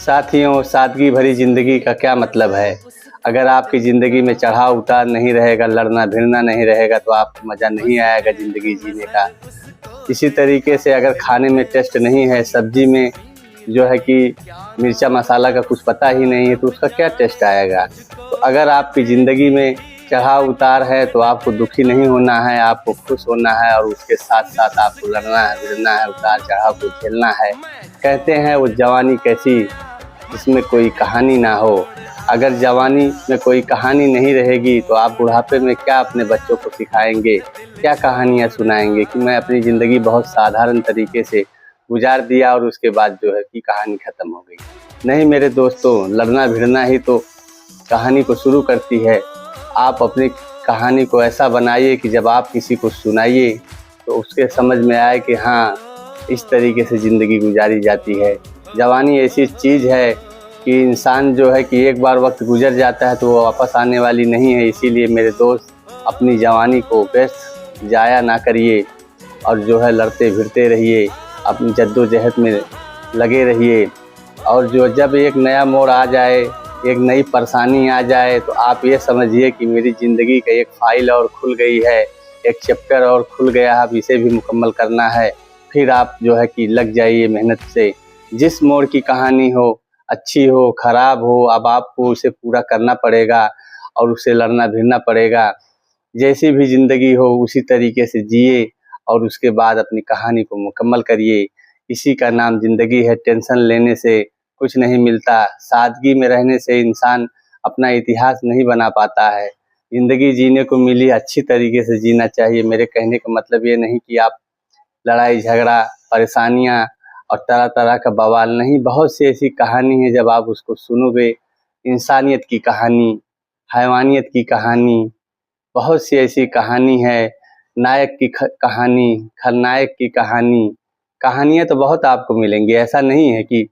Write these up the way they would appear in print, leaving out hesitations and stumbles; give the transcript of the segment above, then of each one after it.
साथियों, सादगी भरी ज़िंदगी का क्या मतलब है? अगर आपकी ज़िंदगी में चढ़ाव उतार नहीं रहेगा, लड़ना भिड़ना नहीं रहेगा, तो आपको मज़ा नहीं आएगा ज़िंदगी जीने का। इसी तरीके से अगर खाने में टेस्ट नहीं है, सब्ज़ी में जो है कि मिर्चा मसाला का कुछ पता ही नहीं है, तो उसका क्या टेस्ट आएगा? तो अगर आपकी ज़िंदगी में चढ़ाव उतार है, तो आपको दुखी नहीं होना है, आपको खुश होना है और उसके साथ-साथ आपको लड़ना है, भिड़ना है, उतार चढ़ाव को झेलना है। कहते हैं वो जवानी कैसी जिसमें कोई कहानी ना हो। अगर जवानी में कोई कहानी नहीं रहेगी तो आप बुढ़ापे में क्या अपने बच्चों को सिखाएंगे, क्या कहानियाँ सुनाएंगे कि मैं अपनी ज़िंदगी बहुत साधारण तरीके से गुजार दिया और उसके बाद जो है कि कहानी ख़त्म हो गई। नहीं मेरे दोस्तों, लड़ना भिड़ना ही तो कहानी को शुरू करती है। आप अपनी कहानी को ऐसा बनाइए कि जब आप किसी को सुनाइए तो उसके समझ में आए कि हाँ, इस तरीके से ज़िंदगी गुजारी जाती है। जवानी ऐसी चीज़ है कि इंसान जो है कि एक बार वक्त गुजर जाता है तो वो वापस आने वाली नहीं है। इसीलिए मेरे दोस्त, अपनी जवानी को व्यर्थ ज़ाया ना करिए और जो है लड़ते भिड़ते रहिए, अपनी जद्दोजहद में लगे रहिए। और जो जब एक नया मोड़ आ जाए, एक नई परेशानी आ जाए, तो आप ये समझिए कि मेरी ज़िंदगी का एक फ़ाइल और खुल गई है, एक चैप्टर और खुल गया है, अब इसे भी मुकम्मल करना है। फिर आप जो है कि लग जाइए मेहनत से। जिस मोड़ की कहानी हो, अच्छी हो ख़राब हो, अब आपको उसे पूरा करना पड़ेगा और उसे लड़ना भिड़ना पड़ेगा। जैसी भी ज़िंदगी हो उसी तरीके से जिए और उसके बाद अपनी कहानी को मुकम्मल करिए। इसी का नाम ज़िंदगी है। टेंशन लेने से कुछ नहीं मिलता, सादगी में रहने से इंसान अपना इतिहास नहीं बना पाता है। ज़िंदगी जीने को मिली, अच्छी तरीके से जीना चाहिए। मेरे कहने का मतलब ये नहीं कि आप लड़ाई झगड़ा, परेशानियाँ और तरह-तरह का बवाल नहीं। बहुत सी ऐसी कहानी है, जब आप उसको सुनोगे, इंसानियत की कहानी, हैवानियत की कहानी, बहुत सी ऐसी कहानी है। नायक की कहानी, खलनायक की कहानी, कहानियाँ तो बहुत आपको मिलेंगी, ऐसा नहीं है कि,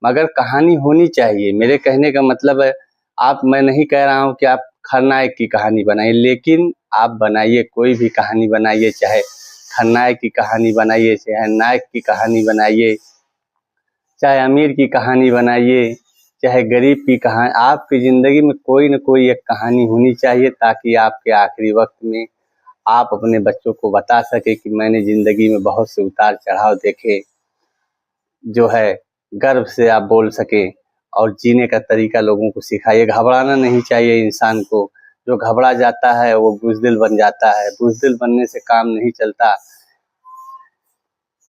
मगर कहानी होनी चाहिए। मेरे कहने का मतलब है, मैं नहीं कह रहा हूँ कि आप खलनायक की कहानी बनाइए, लेकिन आप बनाइए, कोई भी कहानी बनाइए, चाहे खलनायक की कहानी बनाइए, चाहे नायक की कहानी बनाइए, चाहे अमीर की कहानी बनाइए, चाहे गरीब की कहानी। आपकी ज़िंदगी में कोई न कोई एक कहानी होनी चाहिए, ताकि आपके आखिरी वक्त में आप अपने बच्चों को बता सके कि मैंने ज़िंदगी में बहुत से उतार चढ़ाव देखे। जो है गर्व से आप बोल सकें और जीने का तरीका लोगों को सिखाइए। घबराना नहीं चाहिए इंसान को। जो घबरा जाता है वो बुज़दिल बन जाता है। बुज़दिल बनने से काम नहीं चलता।